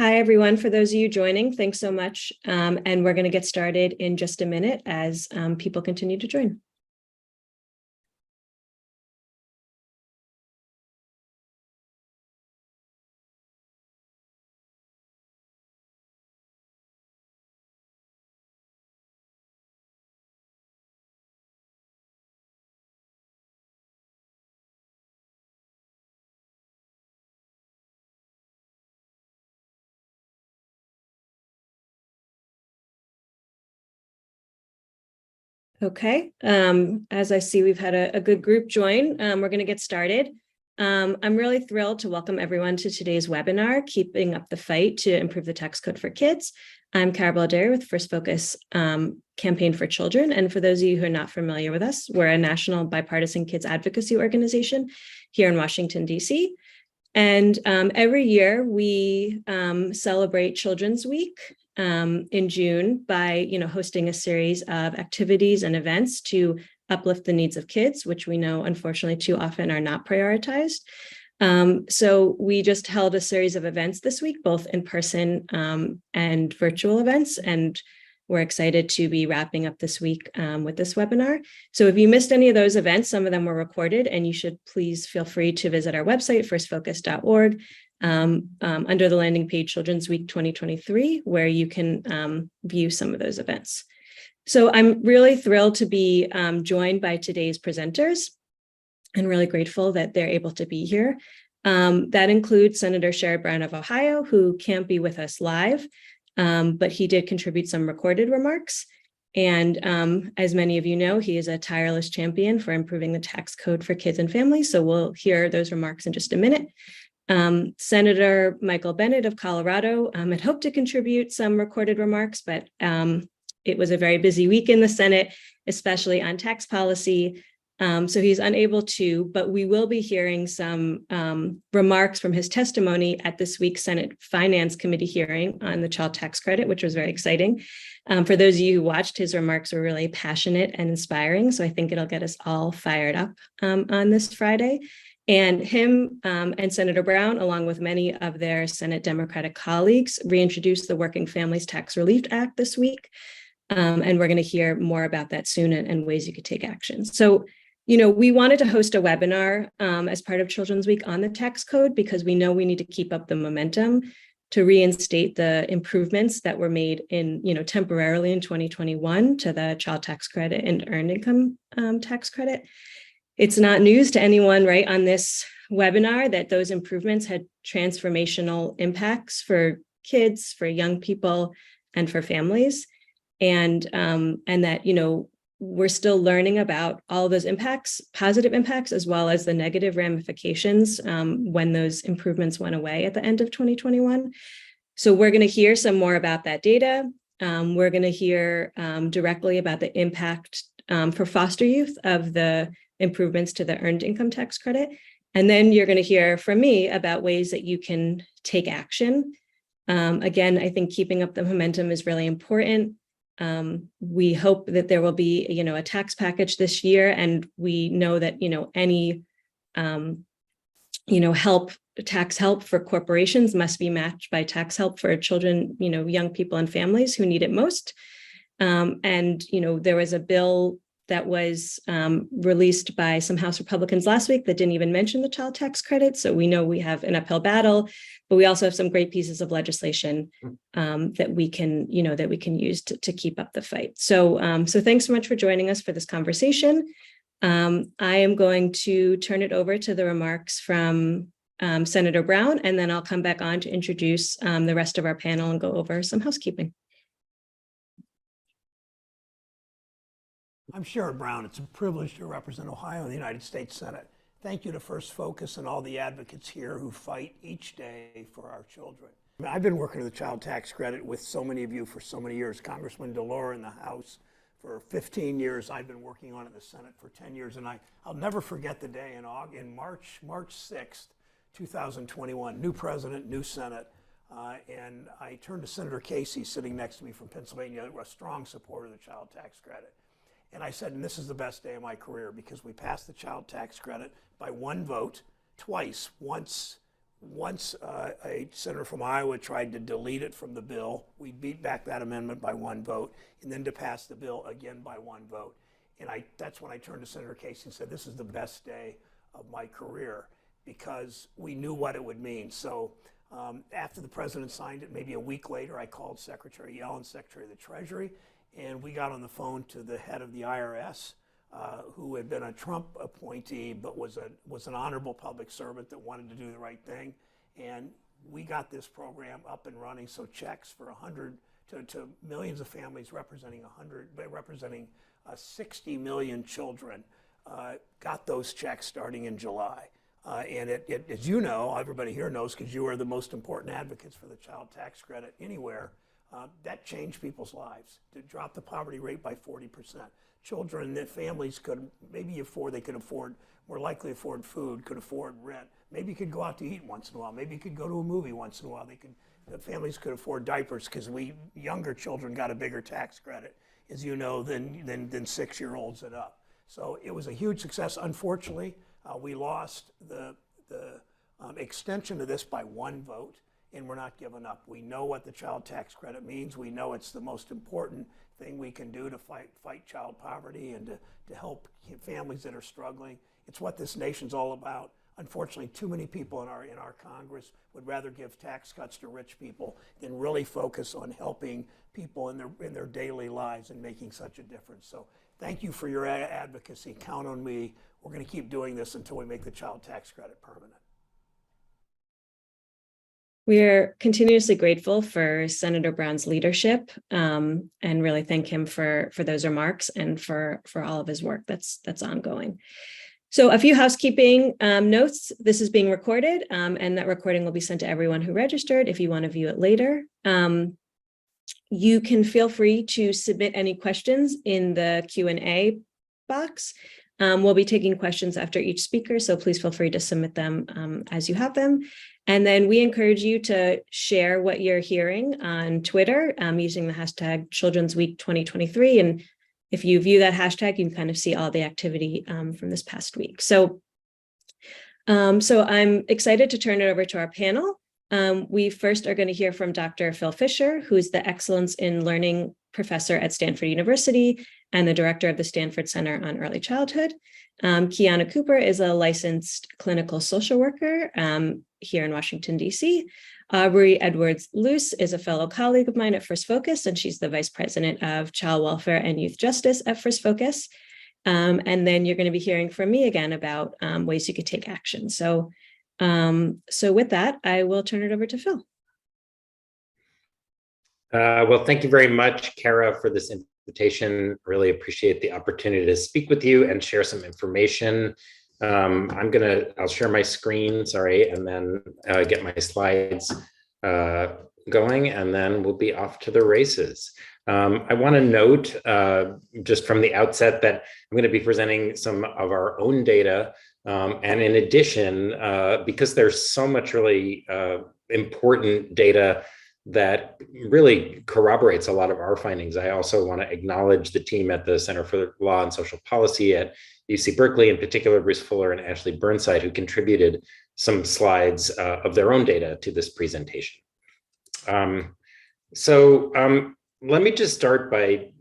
Hi, everyone. For those of you joining, thanks so much. And we're going to get started in just a minute as people continue to join. Okay. As I see, we've had a good group join. We're going to get started. I'm really thrilled to welcome everyone to today's webinar, Keeping Up the Fight to Improve the Tax Code for Kids. I'm Cara Balderi with First Focus Campaign for Children. And for those of you who are not familiar with us, we're a national bipartisan kids advocacy organization here in Washington, D.C. And every year we celebrate Children's Week in June by, hosting a series of activities and events to uplift the needs of kids, which we know, unfortunately, too often are not prioritized. So we just held a series of events this week, both in person and virtual events, and we're excited to be wrapping up this week with this webinar. So if you missed any of those events, some of them were recorded, and you should please feel free to visit our website, firstfocus.org, under the landing page Children's Week 2023, where you can view some of those events. So I'm really thrilled to be joined by today's presenters and really grateful that they're able to be here. That includes Senator Sherrod Brown of Ohio, who can't be with us live, but he did contribute some recorded remarks. And as many of you know, he is a tireless champion for improving the tax code for kids and families. So we'll hear those remarks in just a minute. Senator Michael Bennet of Colorado had hoped to contribute some recorded remarks, but it was a very busy week in the Senate, especially on tax policy. So he's unable to, but we will be hearing some remarks from his testimony at this week's Senate Finance Committee hearing on the child tax credit, which was very exciting. For those of you who watched, his remarks were really passionate and inspiring. So I think it'll get us all fired up on this Friday. And him and Senator Brown, along with many of their Senate Democratic colleagues, reintroduced the Working Families Tax Relief Act this week. And we're going to hear more about that soon and ways you could take action. So, we wanted to host a webinar as part of Children's Week on the tax code because we know we need to keep up the momentum to reinstate the improvements that were made temporarily in 2021 to the child tax credit and earned income tax credit. It's not news to anyone, right, on this webinar that those improvements had transformational impacts for kids, for young people, and for families. And that, we're still learning about all those impacts, positive impacts, as well as the negative ramifications when those improvements went away at the end of 2021. So we're going to hear some more about that data. We're going to hear directly about the impact for foster youth of the improvements to the earned income tax credit. And then you're going to hear from me about ways that you can take action. Again, I think keeping up the momentum is really important. We hope that there will be, a tax package this year, and we know that, any, tax help for corporations must be matched by tax help for children, young people and families who need it most. And there was a bill that was released by some House Republicans last week that didn't even mention the child tax credit. So we know we have an uphill battle, but we also have some great pieces of legislation that we can use to keep up the fight. So, so thanks so much for joining us for this conversation. I am going to turn it over to the remarks from Senator Brown, and then I'll come back on to introduce the rest of our panel and go over some housekeeping. I'm Sherrod Brown. It's a privilege to represent Ohio in the United States Senate. Thank you to First Focus and all the advocates here who fight each day for our children. I've been working on the child tax credit with so many of you for so many years. Congressman DeLore in the House for 15 years. I've been working on it in the Senate for 10 years. And I'll never forget the day in March 6th, 2021. New president, new Senate. And I turned to Senator Casey sitting next to me from Pennsylvania, a strong supporter of the child tax credit. And I said, and this is the best day of my career because we passed the child tax credit by one vote twice. Once once a senator from Iowa tried to delete it from the bill, we beat back that amendment by 1 vote, and then to pass the bill again by 1 vote. And that's when I turned to Senator Casey and said, this is the best day of my career, because we knew what it would mean. So after the president signed it, maybe a week later, I called Secretary Yellen, Secretary of the Treasury, and we got on the phone to the head of the IRS, who had been a Trump appointee, but was an honorable public servant that wanted to do the right thing. And we got this program up and running. So checks for 100 to millions of families representing 60 million children got those checks starting in July. And it, as you know, everybody here knows, because you are the most important advocates for the child tax credit anywhere, that changed people's lives. To drop the poverty rate by 40%. Children that families could maybe more likely afford food, could afford rent, maybe could go out to eat once in a while, maybe could go to a movie once in a while. The families could afford diapers, because younger children got a bigger tax credit, as you know, than 6-year-olds and up. So it was a huge success. Unfortunately, we lost the extension of this by 1 vote, and we're not giving up. We know what the child tax credit means. We know it's the most important thing we can do to fight child poverty and to help families that are struggling. It's what this nation's all about. Unfortunately, too many people in our Congress would rather give tax cuts to rich people than really focus on helping people in their daily lives and making such a difference. So thank you for your advocacy. Count on me. We're going to keep doing this until we make the child tax credit permanent. We are continuously grateful for Senator Brown's leadership, and really thank him for those remarks and for all of his work that's ongoing. So a few housekeeping notes. This is being recorded, and that recording will be sent to everyone who registered if you want to view it later. You can feel free to submit any questions in the Q&A box. We'll be taking questions after each speaker, so please feel free to submit them as you have them. And then we encourage you to share what you're hearing on Twitter using the hashtag Children's Week 2023. And if you view that hashtag, you can kind of see all the activity from this past week. So I'm excited to turn it over to our panel. We first are going to hear from Dr. Phil Fisher, who's the Excellence in Learning Professor at Stanford University and the Director of the Stanford Center on Early Childhood. Kiana Cooper is a licensed clinical social worker here in Washington, D.C. Aubrey Edwards-Luce is a fellow colleague of mine at First Focus, and she's the Vice President of Child Welfare and Youth Justice at First Focus. And then you're going to be hearing from me again about ways you could take action. So with that, I will turn it over to Phil. Well, thank you very much, Kara, for this invitation. Really appreciate the opportunity to speak with you and share some information. I'll share my screen, sorry, and then get my slides going, and then we'll be off to the races. I want to note just from the outset that I'm going to be presenting some of our own data. And in addition, because there's so much really important data that really corroborates a lot of our findings, I also want to acknowledge the team at the Center for Law and Social Policy at UC Berkeley, in particular, Bruce Fuller and Ashley Burnside, who contributed some slides of their own data to this presentation. Let me just start by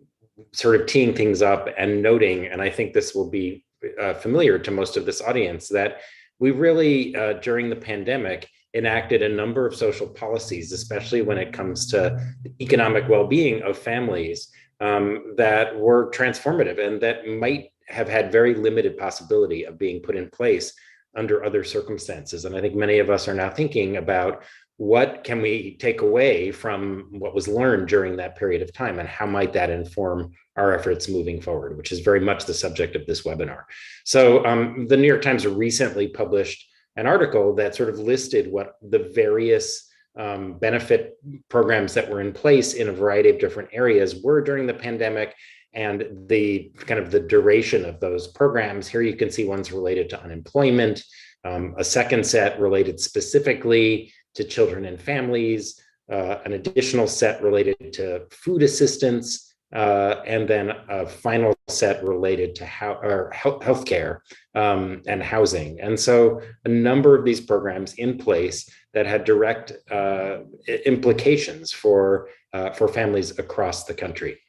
sort of teeing things up and noting, and I think this will be familiar to most of this audience, that we really, during the pandemic, enacted a number of social policies, especially when it comes to the economic well-being of families, that were transformative and that might have had very limited possibility of being put in place under other circumstances. And I think many of us are now thinking about what can we take away from what was learned during that period of time, and how might that inform our efforts moving forward, which is very much the subject of this webinar. So the New York Times recently published an article that sort of listed what the various benefit programs that were in place in a variety of different areas were during the pandemic, and the kind of the duration of those programs. Here you can see ones related to unemployment, a second set related specifically to children and families, an additional set related to food assistance, and then a final set related to healthcare and housing. And so a number of these programs in place that had direct implications for families across the country.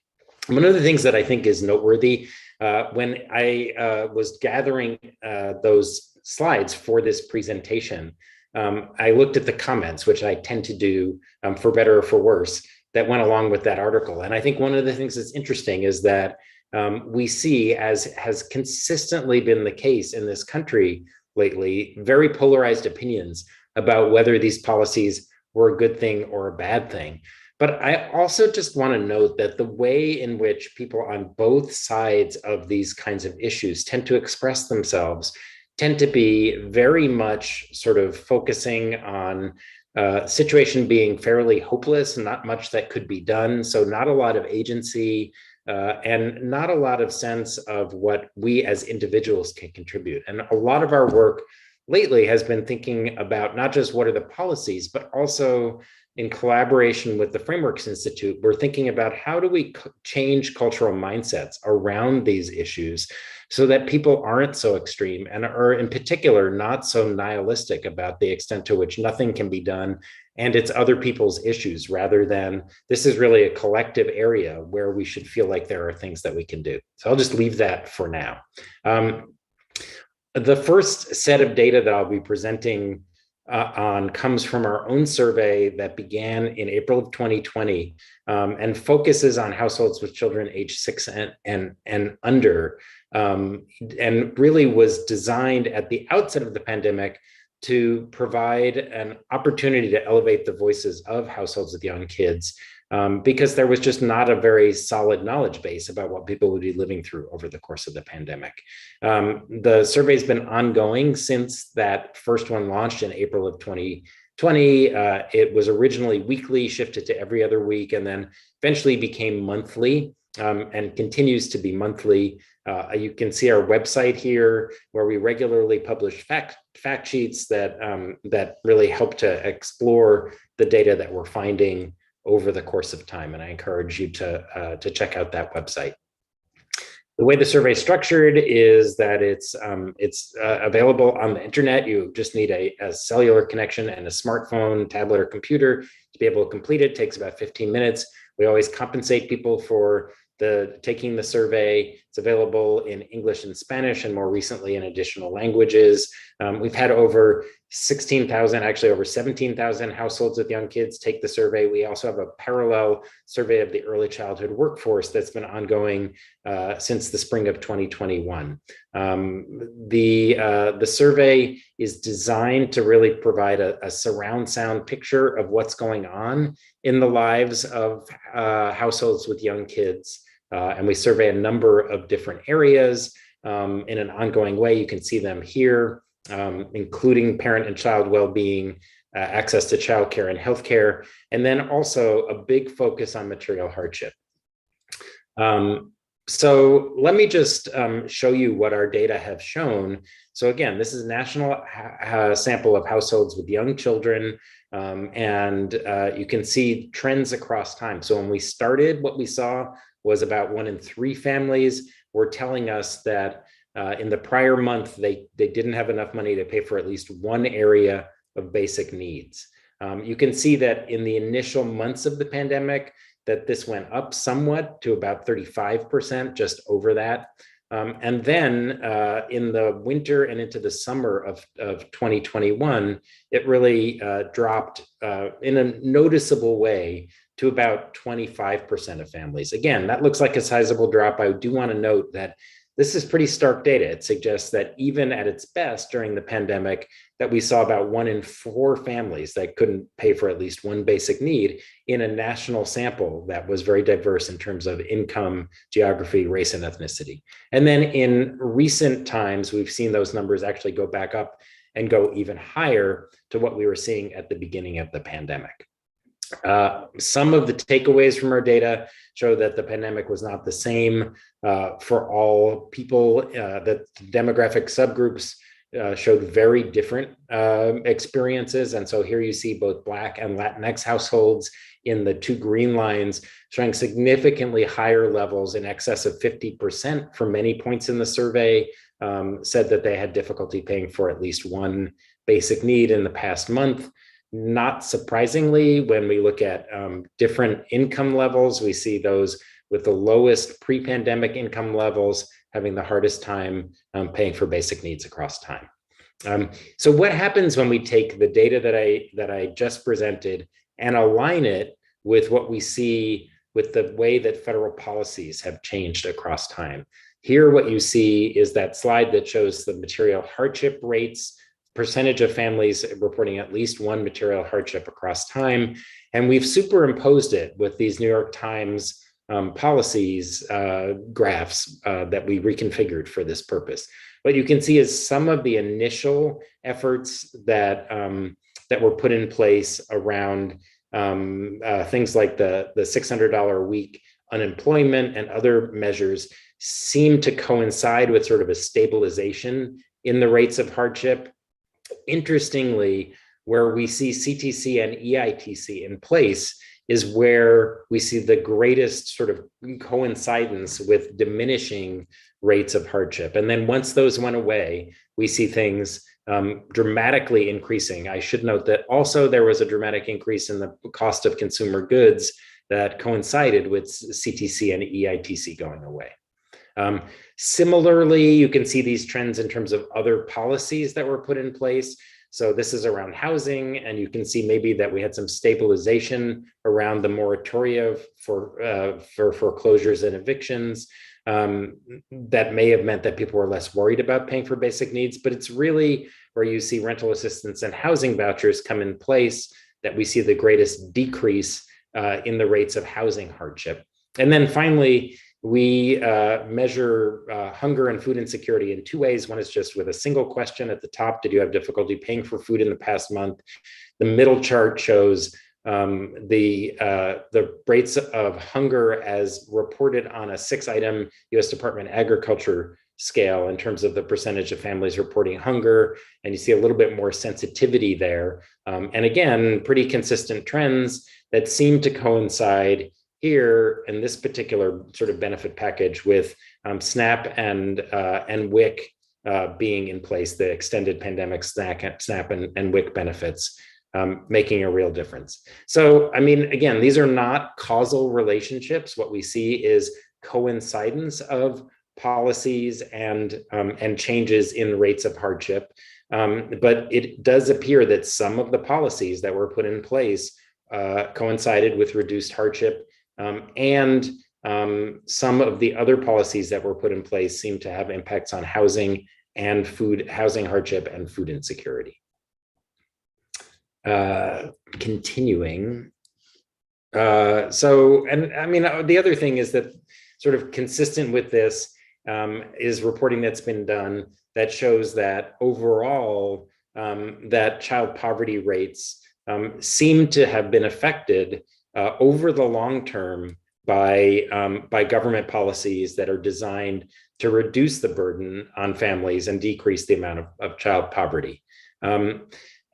One of the things that I think is noteworthy, when I was gathering those slides for this presentation, I looked at the comments, which I tend to do for better or for worse, that went along with that article. And I think one of the things that's interesting is that we see, as has consistently been the case in this country lately, very polarized opinions about whether these policies were a good thing or a bad thing. But I also just want to note that the way in which people on both sides of these kinds of issues tend to express themselves tend to be very much sort of focusing on situation being fairly hopeless, not much that could be done. So not a lot of agency and not a lot of sense of what we as individuals can contribute. And a lot of our work lately has been thinking about not just what are the policies, but also in collaboration with the Frameworks Institute, we're thinking about how do we change cultural mindsets around these issues so that people aren't so extreme and are in particular not so nihilistic about the extent to which nothing can be done and it's other people's issues, rather than this is really a collective area where we should feel like there are things that we can do. So I'll just leave that for now. The first set of data that I'll be presenting on comes from our own survey that began in April of 2020 and focuses on households with children age 6 and under, and really was designed at the outset of the pandemic to provide an opportunity to elevate the voices of households with young kids, because there was just not a very solid knowledge base about what people would be living through over the course of the pandemic. The survey has been ongoing since that first one launched in April of 2020. It was originally weekly, shifted to every other week, and then eventually became monthly and continues to be monthly. You can see our website here, where we regularly publish fact sheets that really help to explore the data that we're finding over the course of time, and I encourage you to check out that website. The way the survey is structured is that it's available on the internet. You just need a cellular connection and a smartphone, tablet, or computer to be able to complete it. It takes about 15 minutes. We always compensate people for taking the survey. It's available in English and Spanish, and more recently in additional languages. We've had over 16,000, actually over 17,000 households with young kids take the survey. We also have a parallel survey of the early childhood workforce that's been ongoing since the spring of 2021. The survey is designed to really provide a surround sound picture of what's going on in the lives of households with young kids. And we survey a number of different areas in an ongoing way. You can see them here, including parent and child well-being, access to childcare and healthcare, and then also a big focus on material hardship. So let me just show you what our data have shown. So again, this is a national sample of households with young children, and you can see trends across time. So when we started, what we saw was about 1 in 3 families were telling us that in the prior month, they didn't have enough money to pay for at least one area of basic needs. You can see that in the initial months of the pandemic, that this went up somewhat to about 35%, just over that. And then in the winter and into the summer of 2021, it really dropped in a noticeable way to about 25% of families. Again, that looks like a sizable drop. I do want to note that this is pretty stark data. It suggests that even at its best during the pandemic, that we saw about 1 in 4 families that couldn't pay for at least one basic need in a national sample that was very diverse in terms of income, geography, race, and ethnicity. And then in recent times, we've seen those numbers actually go back up and go even higher to what we were seeing at the beginning of the pandemic. Some of the takeaways from our data show that the pandemic was not the same for all people, that demographic subgroups showed very different experiences. And so here you see both Black and Latinx households in the two green lines showing significantly higher levels, in excess of 50% for many points in the survey, said that they had difficulty paying for at least one basic need in the past month. Not surprisingly, when we look at different income levels, we see those with the lowest pre-pandemic income levels having the hardest time paying for basic needs across time. So what happens when we take the data that I just presented and align it with what we see with the way that federal policies have changed across time? Here, what you see is that slide that shows the material hardship rates, percentage of families reporting at least one material hardship across time. And we've superimposed it with these New York Times policies graphs that we reconfigured for this purpose. What you can see is some of the initial efforts that were put in place around things like the $600 a week unemployment and other measures seem to coincide with sort of a stabilization in the rates of hardship. Interestingly, where we see CTC and EITC in place is where we see the greatest sort of coincidence with diminishing rates of hardship. And then once those went away, we see things dramatically increasing. I should note that also there was a dramatic increase in the cost of consumer goods that coincided with CTC and EITC going away. Similarly, you can see these trends in terms of other policies that were put in place. So this is around housing, and you can see maybe that we had some stabilization around the moratoria for foreclosures and evictions. That may have meant that people were less worried about paying for basic needs, but it's really where you see rental assistance and housing vouchers come in place that we see the greatest decrease in the rates of housing hardship. And then finally, we measure hunger and food insecurity in two ways. One is just with a single question at the top: did you have difficulty paying for food in the past month? The middle chart shows the rates of hunger as reported on a 6-item U.S. Department of Agriculture scale in terms of the percentage of families reporting hunger. And you see a little bit more sensitivity there. And again, pretty consistent trends that seem to coincide here in this particular sort of benefit package with SNAP and WIC being in place, the extended pandemic SNAP and WIC benefits making a real difference. So, I mean, again, these are not causal relationships. What we see is coincidence of policies and changes in rates of hardship. But it does appear that some of the policies that were put in place coincided with reduced hardship. And some of the other policies that were put in place seem to have impacts on housing and housing hardship and food insecurity. Continuing. And I mean, the other thing is that sort of consistent with this is reporting that's been done that shows that overall that child poverty rates seem to have been affected over the long term by government policies that are designed to reduce the burden on families and decrease the amount of child poverty.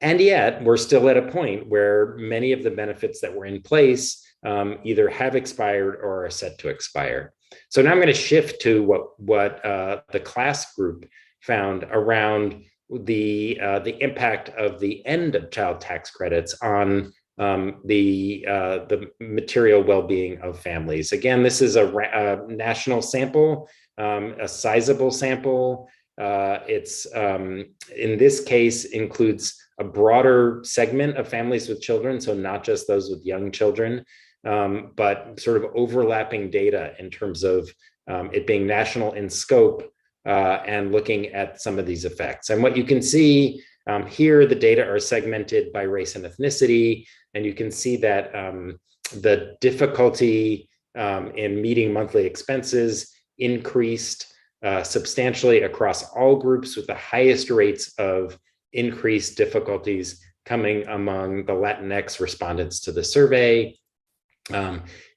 And yet we're still at a point where many of the benefits that were in place either have expired or are set to expire. So now I'm going to shift to what the class group found around the impact of the end of child tax credits on the material well-being of families. Again, this is a national sample, a sizable sample. It's in this case includes a broader segment of families with children, so not just those with young children, but sort of overlapping data in terms of it being national in scope and looking at some of these effects. And what you can see here, the data are segmented by race and ethnicity, and you can see that the difficulty in meeting monthly expenses increased substantially across all groups, with the highest rates of increased difficulties coming among the Latinx respondents to the survey.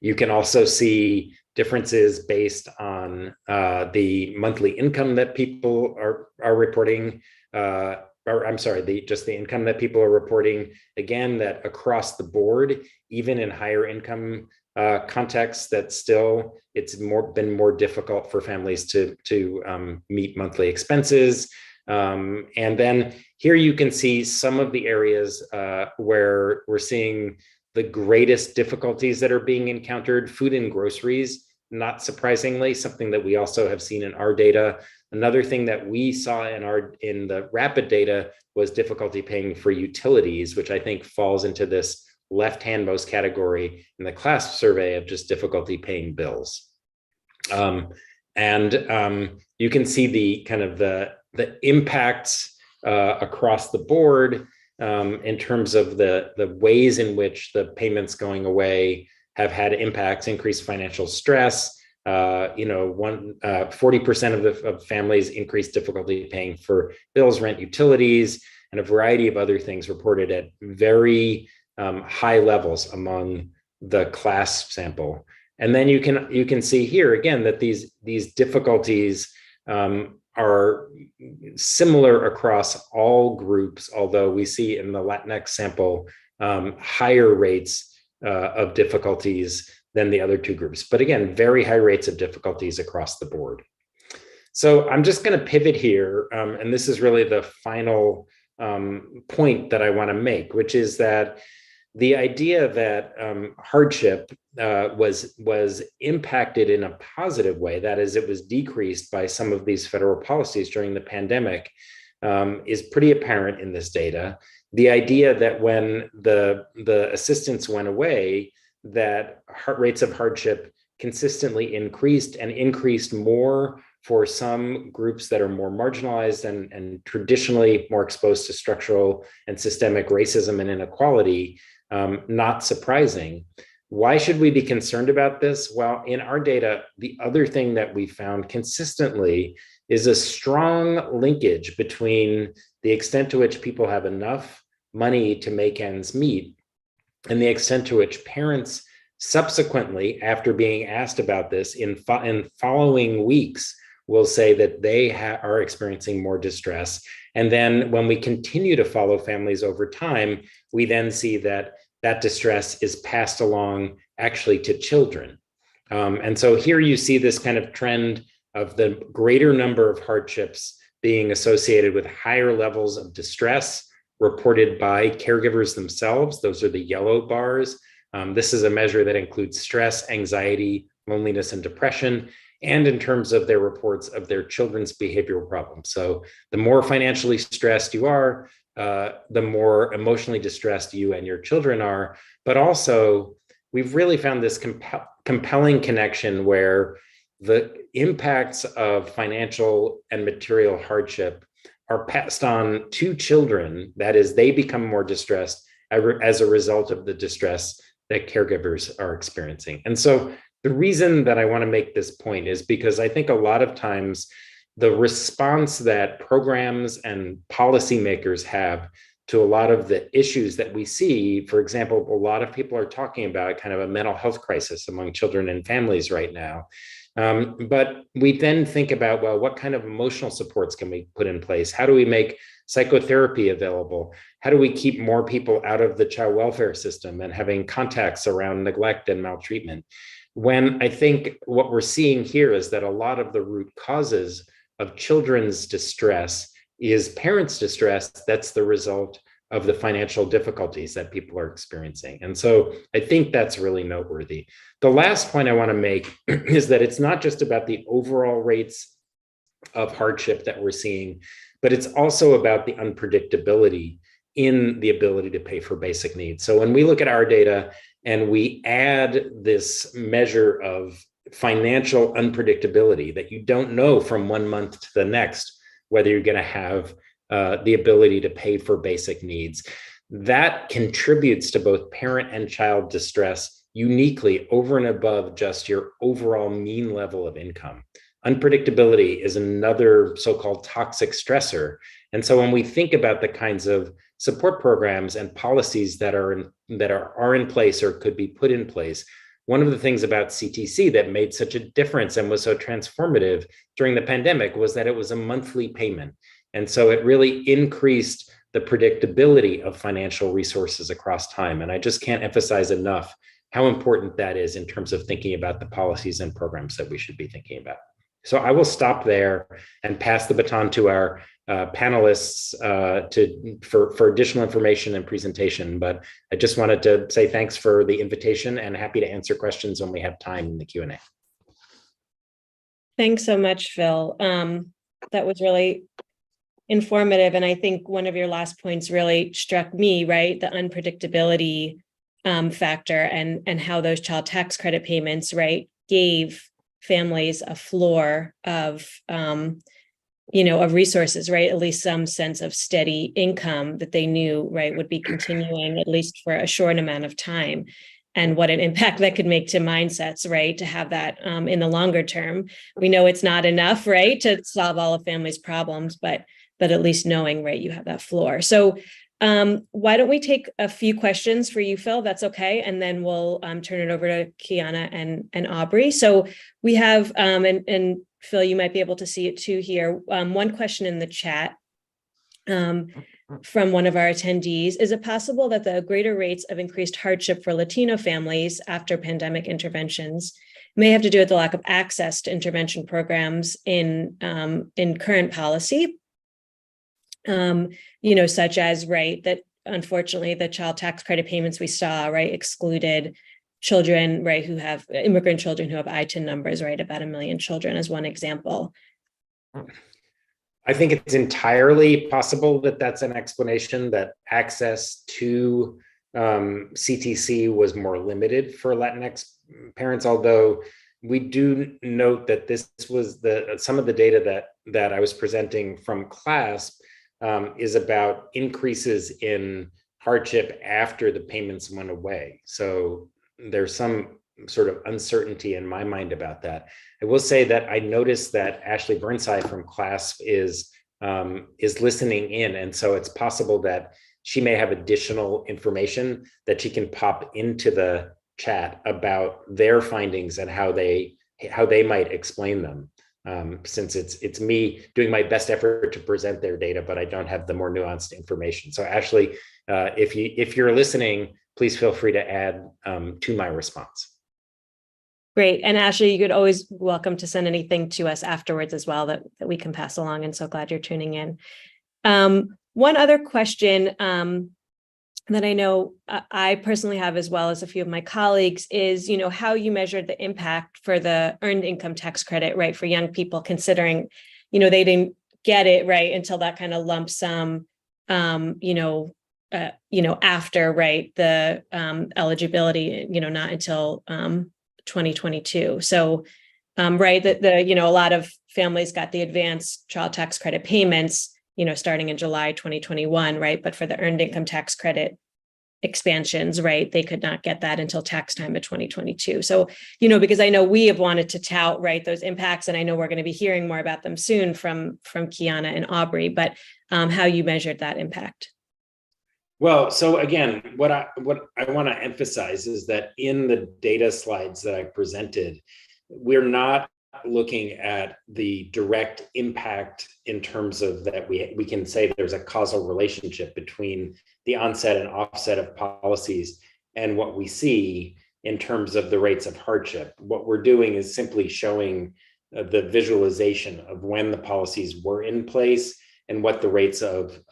You can also see differences based on the monthly income that people are reporting or I'm sorry, just the income that people are reporting, again, that across the board, even in higher income contexts, that still it's been more difficult for families to meet monthly expenses. And then here you can see some of the areas where we're seeing the greatest difficulties that are being encountered. Food and groceries, not surprisingly, something that we also have seen in our data. Another thing that we saw in the rapid data was difficulty paying for utilities, which I think falls into this left-handmost category in the class survey of just difficulty paying bills. You can see the kind of the impacts across the board in terms of the ways in which the payments going away have had impacts, increased financial stress. 40% of families increased difficulty paying for bills, rent, utilities, and a variety of other things reported at very high levels among the class sample. And then you can see here again that these difficulties are similar across all groups, although we see in the Latinx sample higher rates of difficulties than the other two groups. But again, very high rates of difficulties across the board. So I'm just going to pivot here, and this is really the final point that I want to make, which is that the idea that hardship was impacted in a positive way, that is, it was decreased by some of these federal policies during the pandemic, is pretty apparent in this data. The idea that when the assistance went away, that rates of hardship consistently increased and increased more for some groups that are more marginalized and traditionally more exposed to structural and systemic racism and inequality. Not surprising. Why should we be concerned about this? Well, in our data, the other thing that we found consistently is a strong linkage between the extent to which people have enough money to make ends meet and the extent to which parents subsequently, after being asked about this in following weeks, will say that they are experiencing more distress. And then when we continue to follow families over time, we then see that distress is passed along actually to children. And so here you see this kind of trend of the greater number of hardships being associated with higher levels of distress reported by caregivers themselves. Those are the yellow bars. This is a measure that includes stress, anxiety, loneliness, and depression, and in terms of their reports of their children's behavioral problems. So the more financially stressed you are, the more emotionally distressed you and your children are. But also, we've really found this compelling connection where the impacts of financial and material hardship are passed on to children. That is, they become more distressed as a result of the distress that caregivers are experiencing. And so the reason that I want to make this point is because I think a lot of times the response that programs and policymakers have to a lot of the issues that we see, for example, a lot of people are talking about kind of a mental health crisis among children and families right now. But we then think about, well, what kind of emotional supports can we put in place? How do we make psychotherapy available? How do we keep more people out of the child welfare system and having contacts around neglect and maltreatment? When I think what we're seeing here is that a lot of the root causes of children's distress is parents' distress that's the result of the financial difficulties that people are experiencing. And so I think that's really noteworthy. The last point I want to make is that it's not just about the overall rates of hardship that we're seeing, but it's also about the unpredictability in the ability to pay for basic needs. So when we look at our data and we add this measure of financial unpredictability, that you don't know from 1 month to the next whether you're going to have the ability to pay for basic needs, that contributes to both parent and child distress uniquely over and above just your overall mean level of income. Unpredictability is another so-called toxic stressor. And so when we think about the kinds of support programs and policies that are in place or could be put in place, one of the things about CTC that made such a difference and was so transformative during the pandemic was that it was a monthly payment. And so it really increased the predictability of financial resources across time. And I just can't emphasize enough how important that is in terms of thinking about the policies and programs that we should be thinking about. So I will stop there and pass the baton to our panelists for additional information and presentation. But I just wanted to say thanks for the invitation and happy to answer questions when we have time in the Q&A. Thanks so much, Phil. That was really informative. And I think one of your last points really struck me, right? The unpredictability factor and how those child tax credit payments, right, gave families a floor of, of resources, right? At least some sense of steady income that they knew, right, would be continuing at least for a short amount of time. And what an impact that could make to mindsets, right? To have that in the longer term. We know it's not enough, right, to solve all of families' problems, but at least knowing, right, you have that floor. So why don't we take a few questions for you, Phil? That's okay. And then we'll turn it over to Kiana and Aubrey. So we have, and Phil, you might be able to see it too here. One question in the chat from one of our attendees: is it possible that the greater rates of increased hardship for Latino families after pandemic interventions may have to do with the lack of access to intervention programs in current policy? Such as, right, that unfortunately the child tax credit payments we saw, right, excluded children, right, who have immigrant children who have ITIN numbers, right, about 1 million children as one example. I think it's entirely possible that that's an explanation, that access to CTC was more limited for Latinx parents, although we do note that this was some of the data that I was presenting from CLASP is about increases in hardship after the payments went away. So there's some sort of uncertainty in my mind about that. I will say that I noticed that Ashley Burnside from CLASP is listening in. And so it's possible that she may have additional information that she can pop into the chat about their findings and how they might explain them. Since it's me doing my best effort to present their data, but I don't have the more nuanced information. So Ashley, if you're listening, please feel free to add to my response. Great. And Ashley, you could always welcome to send anything to us afterwards as well that we can pass along. And so glad you're tuning in. One other question that I know I personally have, as well as a few of my colleagues, is, how you measured the impact for the earned income tax credit, right, for young people, considering, they didn't get it, right, until that kind of lump sum, after, right, the eligibility, not until 2022. So, right, that a lot of families got the advanced child tax credit payments, starting in July 2021, right? But for the earned income tax credit expansions, right, they could not get that until tax time of 2022. So, because I know we have wanted to tout, right, those impacts, and I know we're going to be hearing more about them soon from Kiana and Aubrey, but how you measured that impact. Well, so again, what I want to emphasize is that in the data slides that I presented, we're not looking at the direct impact in terms of that we can say there's a causal relationship between the onset and offset of policies and what we see in terms of the rates of hardship. What we're doing is simply showing the visualization of when the policies were in place and what the rates of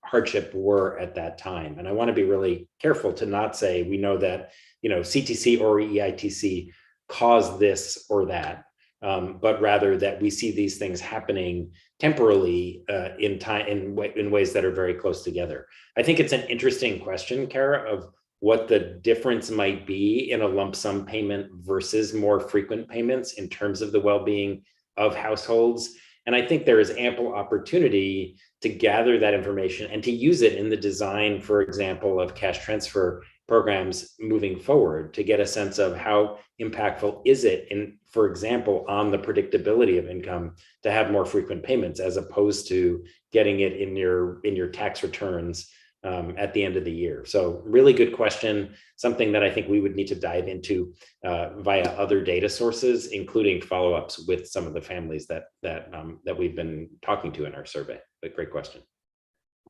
hardship were at that time. And I want to be really careful to not say we know that CTC or EITC caused this or that, but rather that we see these things happening temporally in time in ways that are very close together. I think it's an interesting question, Kara, of what the difference might be in a lump sum payment versus more frequent payments in terms of the well-being of households. And I think there is ample opportunity to gather that information and to use it in the design, for example, of cash transfer programs moving forward, to get a sense of how impactful is it in, for example, on the predictability of income to have more frequent payments, as opposed to getting it in your tax returns at the end of the year. So really good question, something that I think we would need to dive into via other data sources, including follow-ups with some of the families that we've been talking to in our survey. But great question.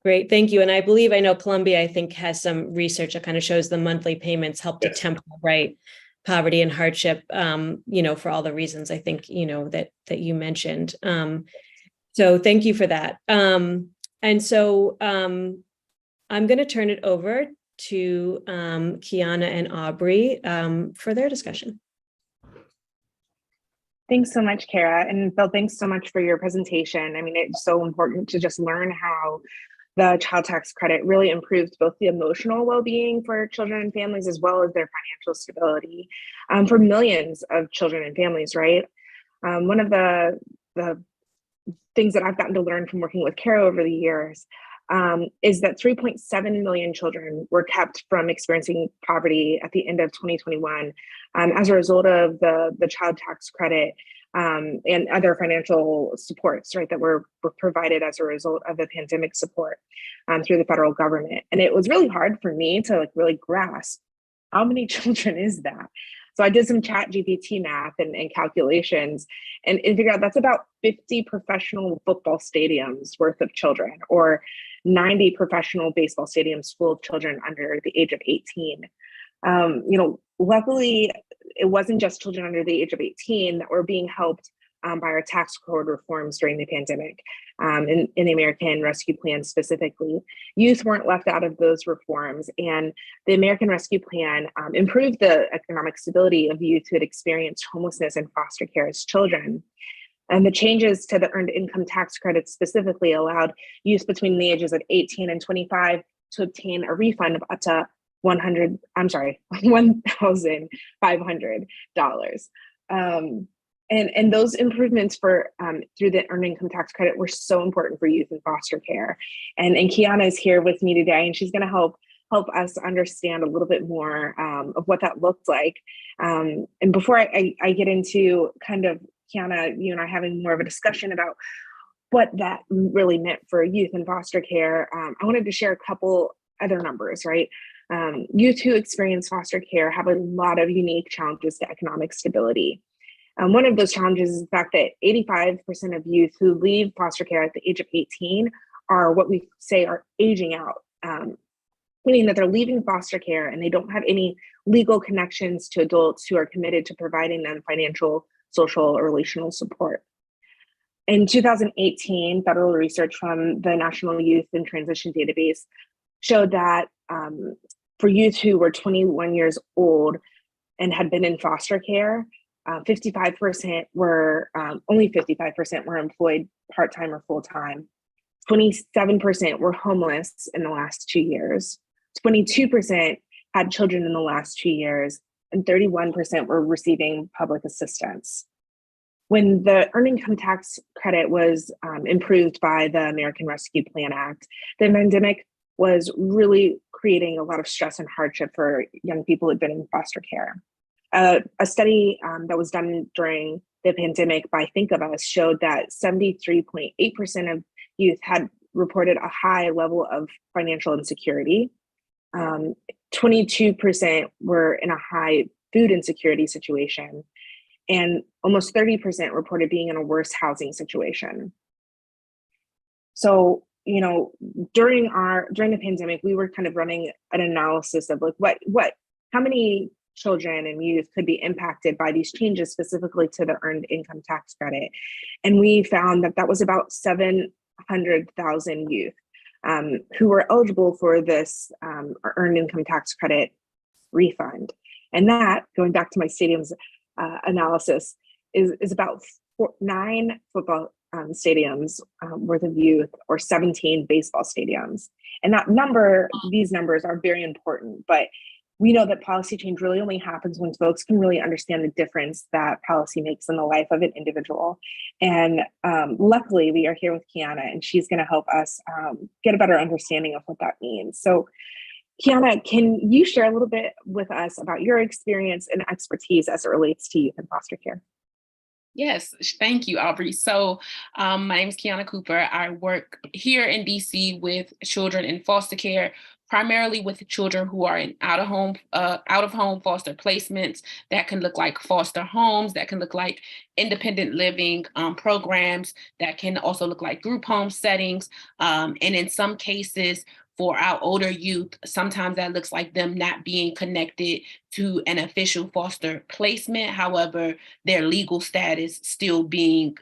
Great, thank you. And I know Columbia, I think, has some research that kind of shows the monthly payments help to temper, right, poverty and hardship, for all the reasons I think, that you mentioned. So thank you for that. And so I'm going to turn it over to Kiana and Aubrey for their discussion. Thanks so much, Kara. And Bill, thanks so much for your presentation. I mean, it's so important to just learn how the child tax credit really improves both the emotional well-being for children and families, as well as their financial stability for millions of children and families, right? One of the things that I've gotten to learn from working with Kara over the years is that 3.7 million children were kept from experiencing poverty at the end of 2021 as a result of the child tax credit and other financial supports, right, that were provided as a result of the pandemic support through the federal government. And it was really hard for me to really grasp how many children is that. So I did some chat GPT math and calculations and figured out that's about 50 professional football stadiums worth of children, or 90 professional baseball stadiums full of children under the age of 18. Luckily, it wasn't just children under the age of 18 that were being helped by our tax code reforms during the pandemic, in the American Rescue Plan specifically. Youth weren't left out of those reforms, and the American Rescue Plan improved the economic stability of youth who had experienced homelessness and foster care as children. And the changes to the earned income tax credit specifically allowed youth between the ages of 18 and 25 to obtain a refund of up to $1,500. And those improvements for through the earned income tax credit were so important for youth in foster care. And Kiana is here with me today, and she's going to help us understand a little bit more of what that looked like. And before I get into kind of Kiana, you and I having more of a discussion about what that really meant for youth in foster care, I wanted to share a couple other numbers, right? Youth who experience foster care have a lot of unique challenges to economic stability. One of those challenges is the fact that 85% of youth who leave foster care at the age of 18 are what we say are aging out, meaning that they're leaving foster care and they don't have any legal connections to adults who are committed to providing them financial, social, or relational support. In 2018, federal research from the National Youth and Transition Database showed that for youth who were 21 years old and had been in foster care, 55% were, only 55% were employed part-time or full-time. 27% were homeless in the last 2 years. 22% had children in the last 2 years, and 31% were receiving public assistance. When the earned income tax credit was improved by the American Rescue Plan Act, the pandemic was really creating a lot of stress and hardship for young people who had been in foster care. A study that was done during the pandemic by Think of Us showed that 73.8% of youth had reported a high level of financial insecurity. 22% were in a high food insecurity situation, and almost 30% reported being in a worse housing situation. So, during the pandemic, we were kind of running an analysis of how many children and youth could be impacted by these changes, specifically to the earned income tax credit. And we found that was about 700,000 youth who were eligible for this earned income tax credit refund. And that, going back to my stadiums analysis, is about 9 football stadiums worth of youth, or 17 baseball stadiums. And these numbers are very important, but we know that policy change really only happens when folks can really understand the difference that policy makes in the life of an individual. And luckily, we are here with Kiana, and she's going to help us get a better understanding of what that means. So Kiana, can you share a little bit with us about your experience and expertise as it relates to youth in foster care? Yes, thank you, Aubrey. So my name is Kiana Cooper. I work here in DC with children in foster care, primarily with children who are in out of home foster placements. That can look like foster homes, that can look like independent living programs, that can also look like group home settings. And in some cases, for our older youth, sometimes that looks like them not being connected to an official foster placement. However, their legal status still being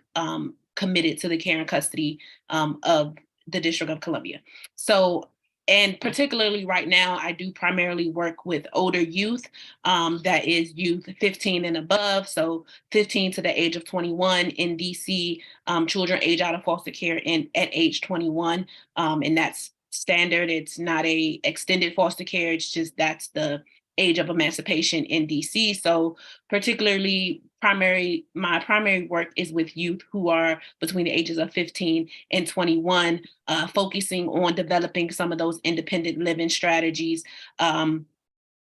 committed to the care and custody of the District of Columbia. So, and particularly right now, I do primarily work with older youth, that is youth 15 and above. So 15 to the age of 21 in DC, children age out of foster care at age 21. And that's standard. It's not a extended foster care. It's just that's the age of emancipation in DC. So particularly my primary work is with youth who are between the ages of 15 and 21, focusing on developing some of those independent living strategies,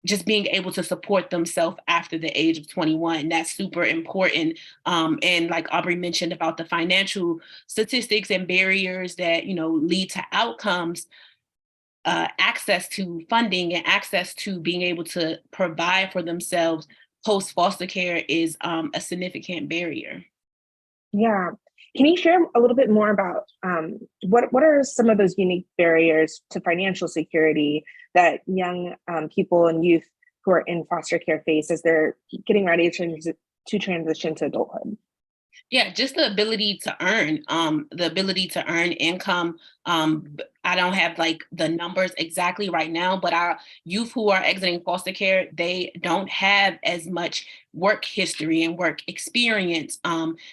just being able to support themselves after the age of 21. That's super important. And like Aubrey mentioned about the financial statistics and barriers that, lead to outcomes, access to funding and access to being able to provide for themselves post foster care is a significant barrier. Yeah. Can you share a little bit more about what are some of those unique barriers to financial security that young people and youth who are in foster care face as they're getting ready to transition to adulthood? Yeah, just the ability to earn income. I don't have like the numbers exactly right now, but our youth who are exiting foster care, they don't have as much work history and work experience.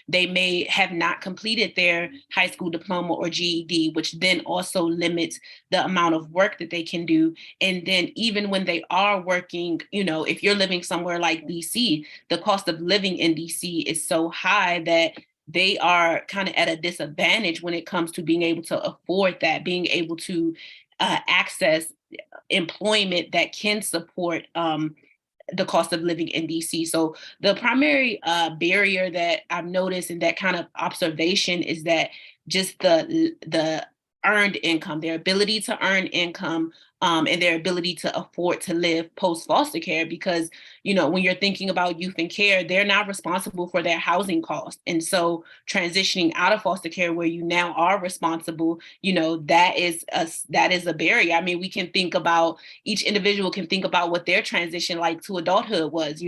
They may have not completed their high school diploma or GED, which then also limits the amount of work that they can do. And then even when they are working, if you're living somewhere like DC, the cost of living in DC is so high that they are kind of at a disadvantage when it comes to being able to afford that, being able to access employment that can support the cost of living in DC. So the primary barrier that I've noticed in that kind of observation is that just the earned income, their ability to earn income, and their ability to afford to live post foster care, because when you're thinking about youth in care, they're not responsible for their housing costs. And so transitioning out of foster care where you now are responsible, that is a barrier. I mean, we can think about, each individual can think about what their transition like to adulthood was,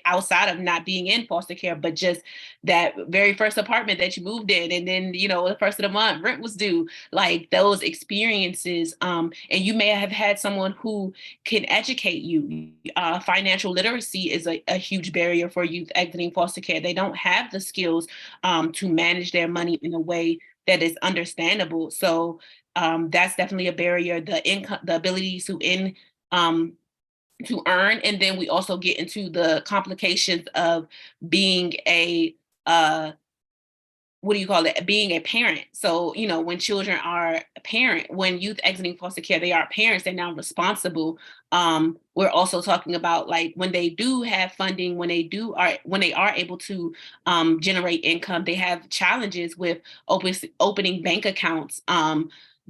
outside of not being in foster care, but just that very first apartment that you moved in, and then the first of the month rent was due, like those experiences. And you may have had someone who can educate you. Financial literacy is a huge barrier for youth exiting foster care. They don't have the skills to manage their money in a way that is understandable. So that's definitely a barrier. The income, the ability to earn, and then we also get into the complications of being a being a parent. So, when children are a parent, when youth exiting foster care, they are parents, they're now responsible. We're also talking about like when they do have funding, when they are able to generate income, they have challenges with opening bank accounts.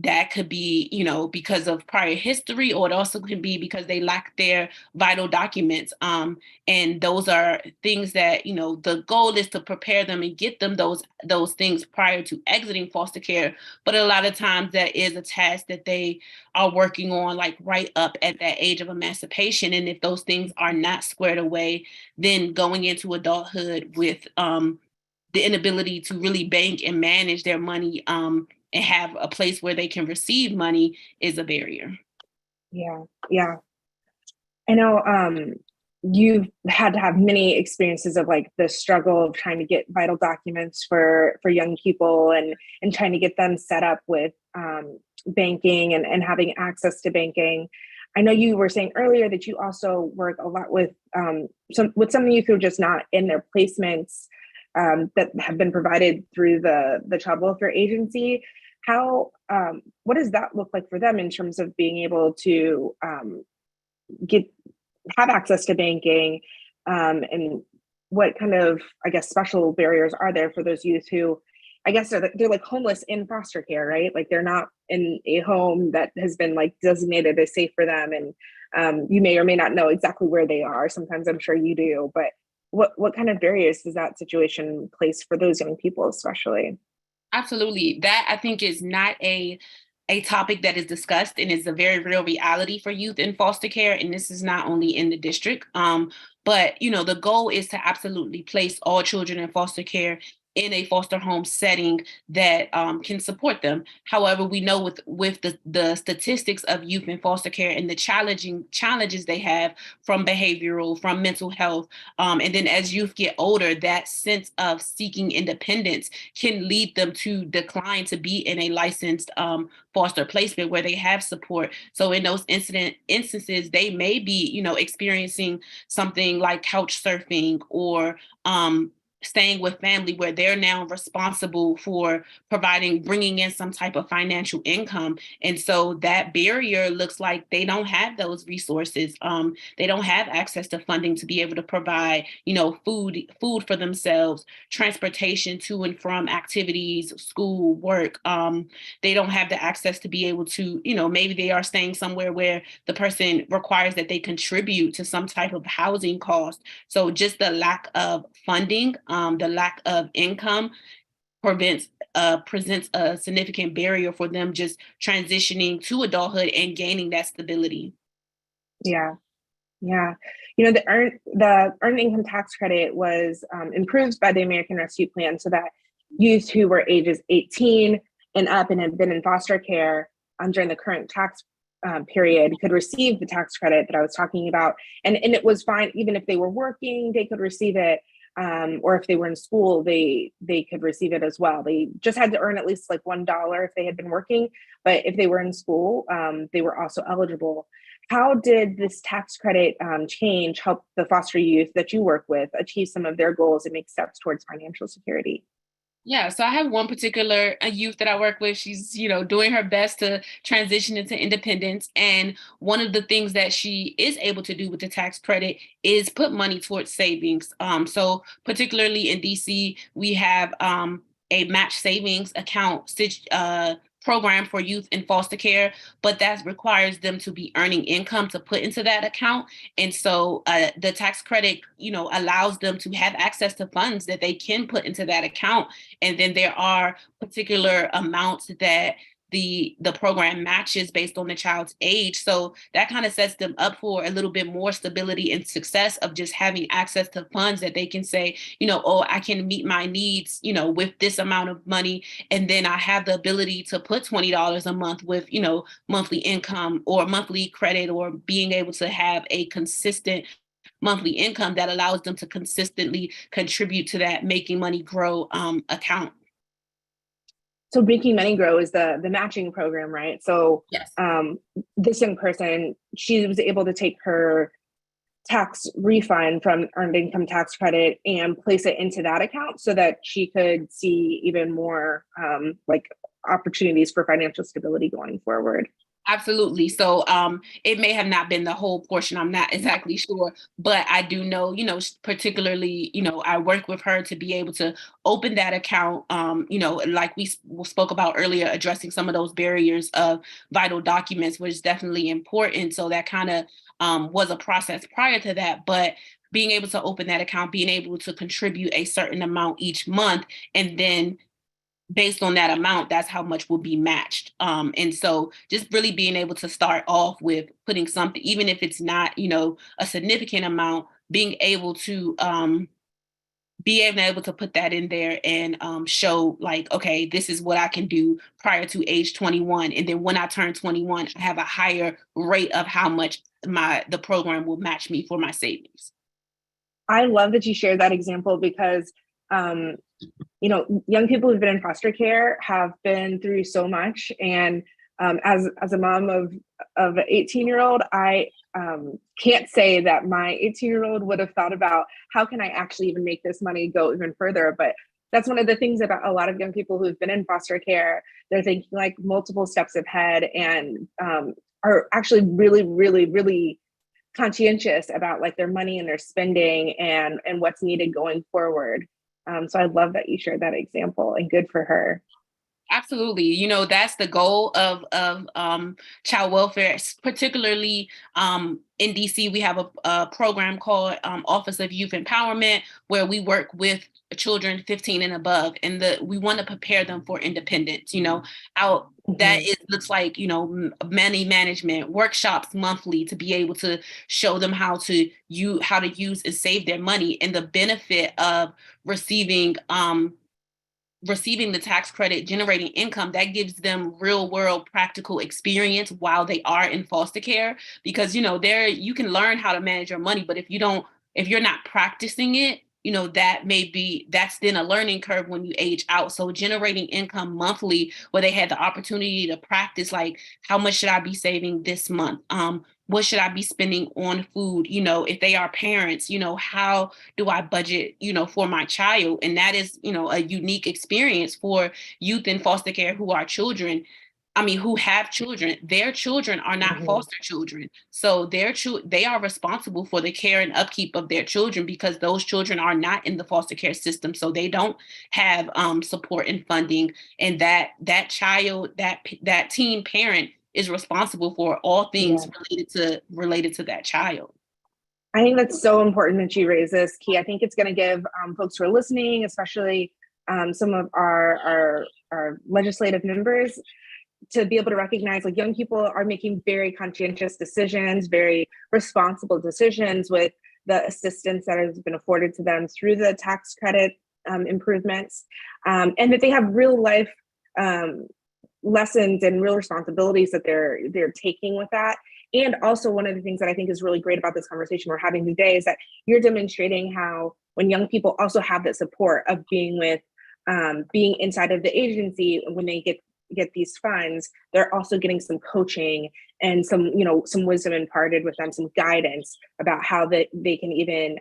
That could be, because of prior history, or it also could be because they lack their vital documents. And those are things that, the goal is to prepare them and get them those things prior to exiting foster care. But a lot of times that is a task that they are working on like right up at that age of emancipation. And if those things are not squared away, then going into adulthood with the inability to really bank and manage their money, and have a place where they can receive money is a barrier. Yeah. I know you've had to have many experiences of like the struggle of trying to get vital documents for young people and trying to get them set up with banking and having access to banking. I know you were saying earlier that you also work a lot with some youth who are just not in their placements that have been provided through the Child Welfare Agency. What does that look like for them in terms of being able to have access to banking and what kind of, I guess, special barriers are there for those youth who, I guess they're like homeless in foster care, right? Like they're not in a home that has been like designated as safe for them. And you may or may not know exactly where they are. Sometimes I'm sure you do, but what kind of barriers does that situation place for those young people, especially? Absolutely. That I think is not a topic that is discussed and is a very real reality for youth in foster care. And this is not only in the district, but the goal is to absolutely place all children in foster care in a foster home setting that can support them. However, we know with the statistics of youth in foster care and the challenges they have from behavioral, from mental health, and then as youth get older, that sense of seeking independence can lead them to decline to be in a licensed foster placement where they have support. So in those instances, they may be, experiencing something like couch surfing or staying with family where they're now responsible for bringing in some type of financial income. And so that barrier looks like they don't have those resources. They don't have access to funding to be able to provide, food for themselves, transportation to and from activities, school, work. They don't have the access to be able to, maybe they are staying somewhere where the person requires that they contribute to some type of housing cost. So just the lack of funding, the lack of income presents a significant barrier for them just transitioning to adulthood and gaining that stability. Yeah. Yeah. The earned income tax credit was improved by the American Rescue Plan so that youth who were ages 18 and up and had been in foster care during the current tax period could receive the tax credit that I was talking about. And it was fine, even if they were working, they could receive it. Or if they were in school, they could receive it as well. They just had to earn at least like $1 if they had been working. But if they were in school, they were also eligible. How did this tax credit change help the foster youth that you work with achieve some of their goals and make steps towards financial security? Yeah, so I have one particular youth that I work with. She's, doing her best to transition into independence. And one of the things that she is able to do with the tax credit is put money towards savings. So particularly in DC, we have a match savings account program for youth in foster care, but that requires them to be earning income to put into that account. And so the tax credit, allows them to have access to funds that they can put into that account. And then there are particular amounts that the program matches based on the child's age. So that kind of sets them up for a little bit more stability and success of just having access to funds that they can say, oh, I can meet my needs, with this amount of money. And then I have the ability to put $20 a month with, monthly income or monthly credit, or being able to have a consistent monthly income that allows them to consistently contribute to that Making Money Grow account. So Making Money Grow is the matching program, right? So Yes. This young person, she was able to take her tax refund from earned income tax credit and place it into that account so that she could see even more opportunities for financial stability going forward. Absolutely. So it may have not been the whole portion. I'm not exactly sure, but I do know, particularly, I work with her to be able to open that account, like we spoke about earlier, addressing some of those barriers of vital documents, which is definitely important. So that kind of was a process prior to that, but being able to open that account, being able to contribute a certain amount each month, and then based on that amount, that's how much will be matched. And so just really being able to start off with putting something, even if it's not, a significant amount, being able to put that in there and show like, okay, this is what I can do prior to age 21. And then when I turn 21, I have a higher rate of how much the program will match me for my savings. I love that you shared that example because young people who've been in foster care have been through so much. And as a mom of an 18-year-old, I can't say that my 18-year-old would have thought about how can I actually even make this money go even further. But that's one of the things about a lot of young people who've been in foster care. They're thinking like multiple steps ahead and are actually really, really, really conscientious about like their money and their spending and what's needed going forward. So I love that you shared that example, and good for her. Absolutely. You know, that's the goal of child welfare, particularly in DC. We have a program called Office of Youth Empowerment, where we work with children 15 and above, and we want to prepare them for independence. You know, looks like, you know, money management workshops monthly to be able to show them how to use and save their money, and the benefit of receiving the tax credit, generating income that gives them real world practical experience while they are in foster care. Because, you know, you can learn how to manage your money, but if you're not practicing it, you know, that's then a learning curve when you age out. So generating income monthly, where they had the opportunity to practice, like, how much should I be saving this month? What should I be spending on food? You know, if they are parents, you know, how do I budget, you know, for my child? And that is, you know, a unique experience for youth in foster care who are children. I mean, who have children. Their children are not foster children. So they are responsible for the care and upkeep of their children, because those children are not in the foster care system. So they don't have support and funding. And that child, that teen parent is responsible for all things related to that child. I think that's so important that you raise this, Key. I think it's going to give folks who are listening, especially some of our legislative members, to be able to recognize, like, young people are making very conscientious decisions, very responsible decisions with the assistance that has been afforded to them through the tax credit improvements, and that they have real life lessons and real responsibilities that they're taking with that. And also, one of the things that I think is really great about this conversation we're having today is that you're demonstrating how, when young people also have the support of being inside of the agency, when they get these funds, they're also getting some coaching and some wisdom imparted with them, some guidance about how they can even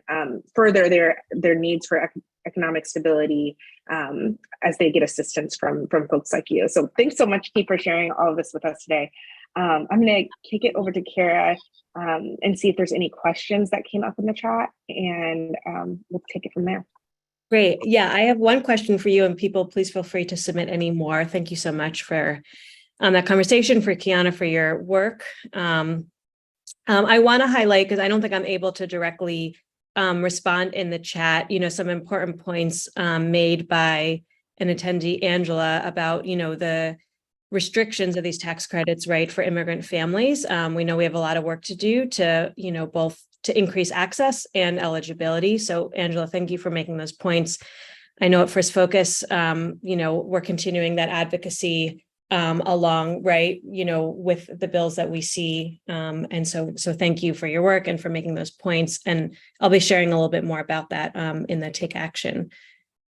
further their needs for economic stability as they get assistance from folks like you. So thanks so much, Keith, for sharing all of this with us today. I'm going to kick it over to Kara and see if there's any questions that came up in the chat, and we'll take it from there. Great. Yeah, I have one question for you, and people, please feel free to submit any more. Thank you so much for that conversation, for Kiana, for your work. I want to highlight, because I don't think I'm able to directly respond in the chat, you know, some important points made by an attendee, Angela, about, you know, the restrictions of these tax credits, right, for immigrant families. We know we have a lot of work to do to, you know, both to increase access and eligibility. So, Angela, thank you for making those points. I know at First Focus, you know, we're continuing that advocacy along, right, you know, with the bills that we see. And so thank you for your work and for making those points. And I'll be sharing a little bit more about that in the Take Action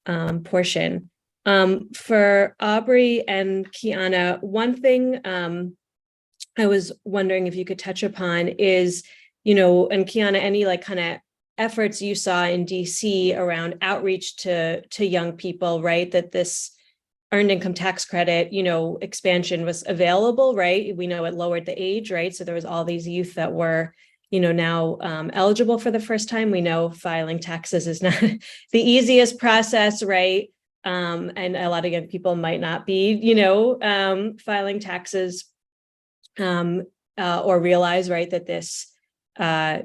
portion. For Aubrey and Kiana, one thing I was wondering if you could touch upon is, you know, and Kiana, any like kind of efforts you saw in DC around outreach to young people, right? That this earned income tax credit, you know, expansion was available, right? We know it lowered the age, right? So there was all these youth that were, you know, now eligible for the first time. We know filing taxes is not the easiest process, right? And a lot of young people might not be, you know, filing taxes or realize, right, that this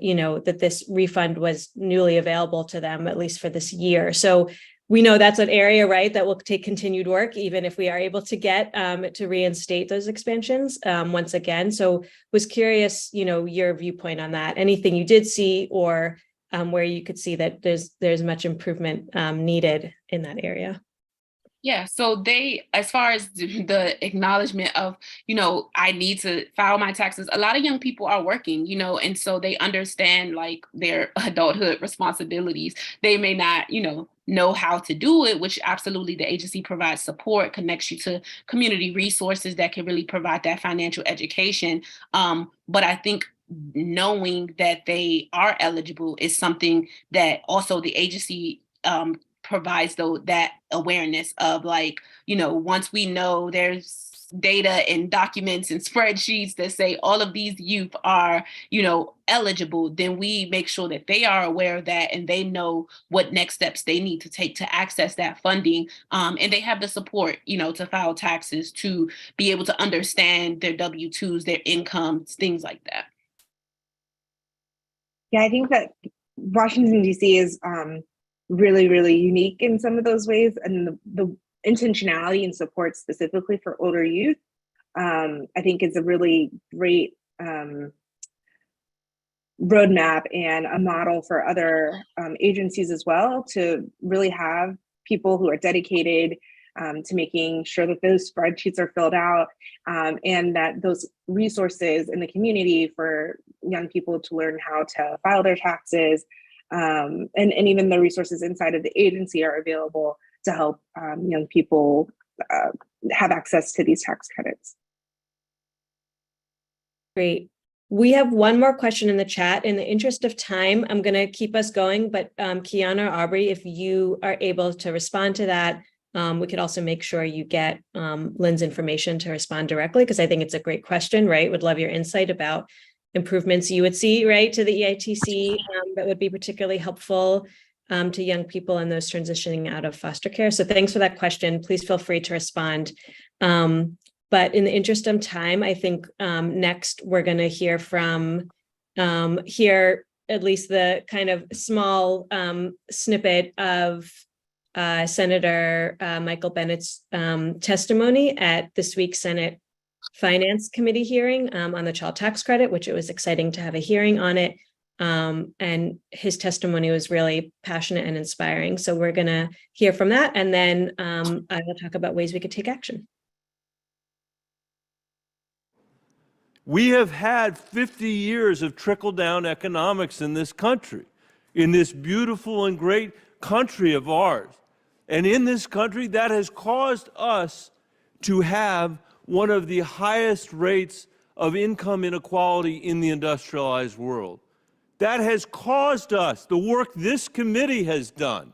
you know, that this refund was newly available to them, at least for this year. So we know that's an area, right, that will take continued work, even if we are able to get to reinstate those expansions once again. So was curious, you know, your viewpoint on that, anything you did see, or where you could see that there's much improvement needed in that area. Yeah, so as far as the acknowledgement of, you know, I need to file my taxes, a lot of young people are working, you know, and so they understand like their adulthood responsibilities. They may not, you know how to do it, which absolutely the agency provides support, connects you to community resources that can really provide that financial education. But I think knowing that they are eligible is something that also the agency provides that awareness of, like, you know, once we know there's data and documents and spreadsheets that say all of these youth are, eligible, then we make sure that they are aware of that and they know what next steps they need to take to access that funding. And they have the support, to file taxes, to be able to understand their W-2s, their incomes, things like that. Yeah, I think that Washington, D.C. is really, really unique in some of those ways. And the intentionality and support specifically for older youth, I think is a really great roadmap and a model for other agencies as well, to really have people who are dedicated to making sure that those spreadsheets are filled out, and that those resources in the community for young people to learn how to file their taxes, and even the resources inside of the agency are available to help young people have access to these tax credits. Great. We have one more question in the chat. In the interest of time, I'm going to keep us going, but Kiana or Aubrey, if you are able to respond to that, we could also make sure you get Lynn's information to respond directly, because I think it's a great question, right? Would love your insight about improvements you would see, right, to the EITC that would be particularly helpful to young people and those transitioning out of foster care. So thanks for that question. Please feel free to respond. But in the interest of time, I think next we're going to hear from at least the kind of small snippet of Senator Michael Bennet's testimony at this week's Senate Finance Committee hearing on the child tax credit, which it was exciting to have a hearing on it. And his testimony was really passionate and inspiring. So we're going to hear from that. And then I will talk about ways we could take action. We have had 50 years of trickle-down economics in this country, in this beautiful and great country of ours. And in this country, that has caused us to have one of the highest rates of income inequality in the industrialized world. That has caused us, the work this committee has done,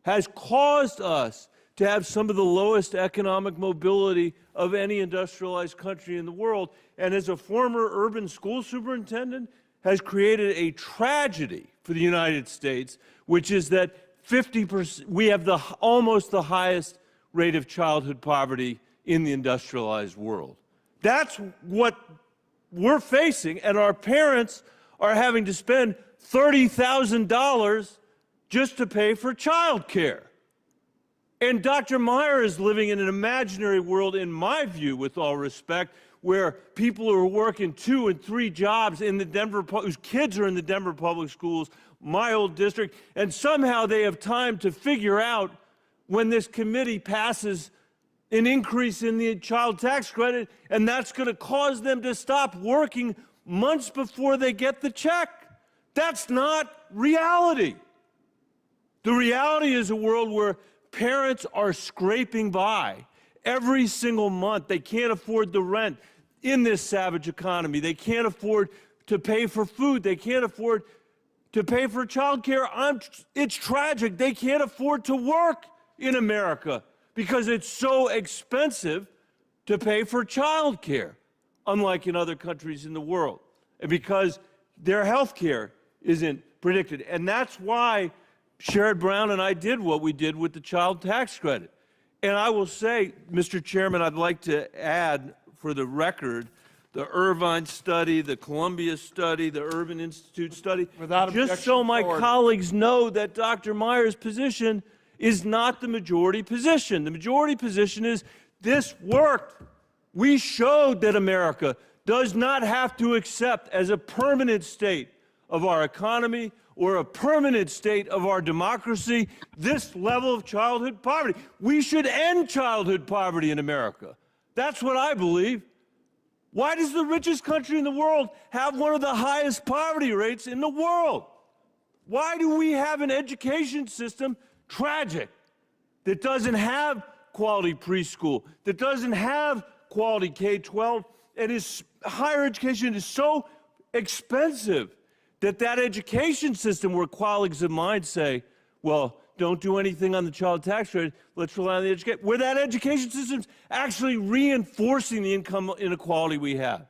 has caused us to have some of the lowest economic mobility of any industrialized country in the world. And as a former urban school superintendent, has created a tragedy for the United States, which is that 50%, we have almost the highest rate of childhood poverty in the industrialized world. That's what we're facing, and our parents are having to spend $30,000 just to pay for childcare. And Dr. Meyer is living in an imaginary world, in my view, with all respect, where people are working 2 and 3 jobs in the whose kids are in the Denver public schools, my old district, and somehow they have time to figure out when this committee passes an increase in the child tax credit, and that's going to cause them to stop working months before they get the check. That's not reality. The reality is a world where parents are scraping by every single month. They can't afford the rent in this savage economy. They can't afford to pay for food. They can't afford to pay for childcare. It's tragic. They can't afford to work in America because it's so expensive to pay for childcare, unlike in other countries in the world, and because their health care isn't predicted. And that's why Sherrod Brown and I did what we did with the child tax credit. And I will say, Mr. Chairman, I'd like to add for the record the Irvine study, the Columbia study, the Urban Institute study, just so my colleagues know that Dr. Meyer's position is not the majority position. The majority position is this worked. We showed that America does not have to accept as a permanent state of our economy or a permanent state of our democracy this level of childhood poverty. We should end childhood poverty in America. That's what I believe. Why does the richest country in the world have one of the highest poverty rates in the world? Why do we have an education system, tragic, that doesn't have quality preschool, that doesn't have quality K-12, and higher education is so expensive that education system where colleagues of mine say, well, don't do anything on the child tax credit, let's rely on the education, where that education system's actually reinforcing the income inequality we have.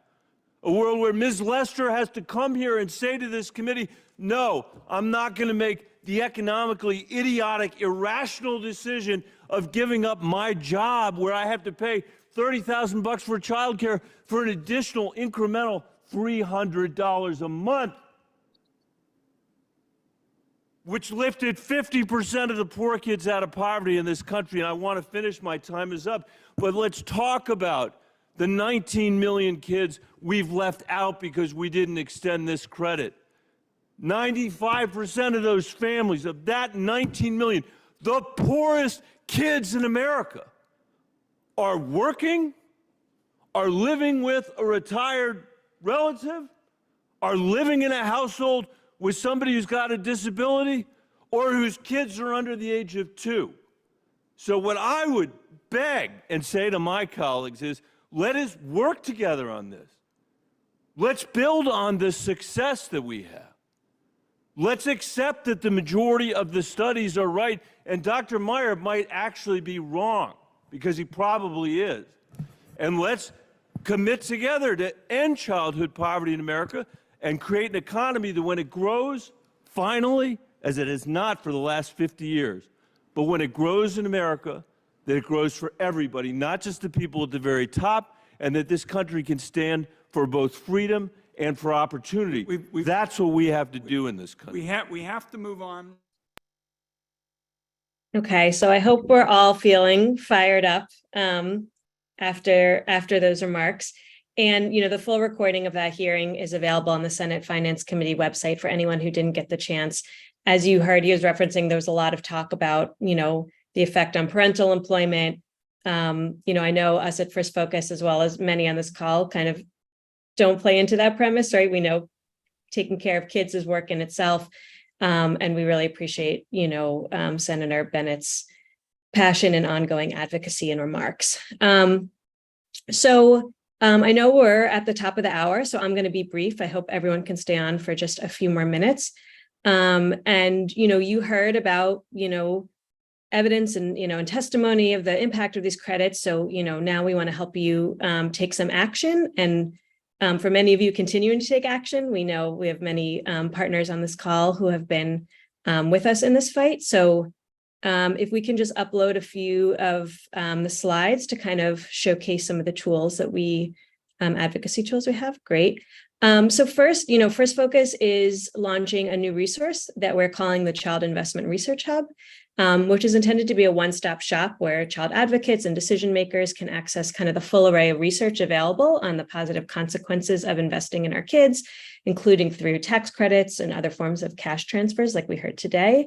A world where Ms. Lester has to come here and say to this committee, no, I'm not going to make the economically idiotic, irrational decision of giving up my job where I have to pay $30,000 for childcare for an additional incremental $300 a month, which lifted 50% of the poor kids out of poverty in this country. And I want to finish, my time is up, but let's talk about the 19 million kids we've left out because we didn't extend this credit. 95% of those families, of that 19 million, the poorest kids in America, are working, are living with a retired relative, are living in a household with somebody who's got a disability, or whose kids are under the age of 2. So what I would beg and say to my colleagues is, let us work together on this. Let's build on the success that we have. Let's accept that the majority of the studies are right, and Dr. Meyer might actually be wrong, because he probably is. And let's commit together to end childhood poverty in America and create an economy that when it grows, finally, as it has not for the last 50 years, but when it grows in America, that it grows for everybody, not just the people at the very top, and that this country can stand for both freedom and for opportunity. That's what we have to do in this country. We have to move on. Okay, so I hope we're all feeling fired up after those remarks. And, the full recording of that hearing is available on the Senate Finance Committee website for anyone who didn't get the chance. As you heard, he was referencing, there was a lot of talk about, the effect on parental employment. I know us at First Focus, as well as many on this call, kind of don't play into that premise, right? We know taking care of kids is work in itself. And we really appreciate, Senator Bennett's passion and ongoing advocacy and remarks. I know we're at the top of the hour, so I'm going to be brief. I hope everyone can stay on for just a few more minutes. You heard about, evidence and, and testimony of the impact of these credits. So, now we want to help you take some action. And for many of you continuing to take action, we know we have many partners on this call who have been with us in this fight. So if we can just upload a few of the slides to kind of showcase some of the tools that we, advocacy tools we have, great. So first, First Focus is launching a new resource that we're calling the Child Investment Research Hub, which is intended to be a one-stop shop where child advocates and decision makers can access kind of the full array of research available on the positive consequences of investing in our kids, including through tax credits and other forms of cash transfers like we heard today.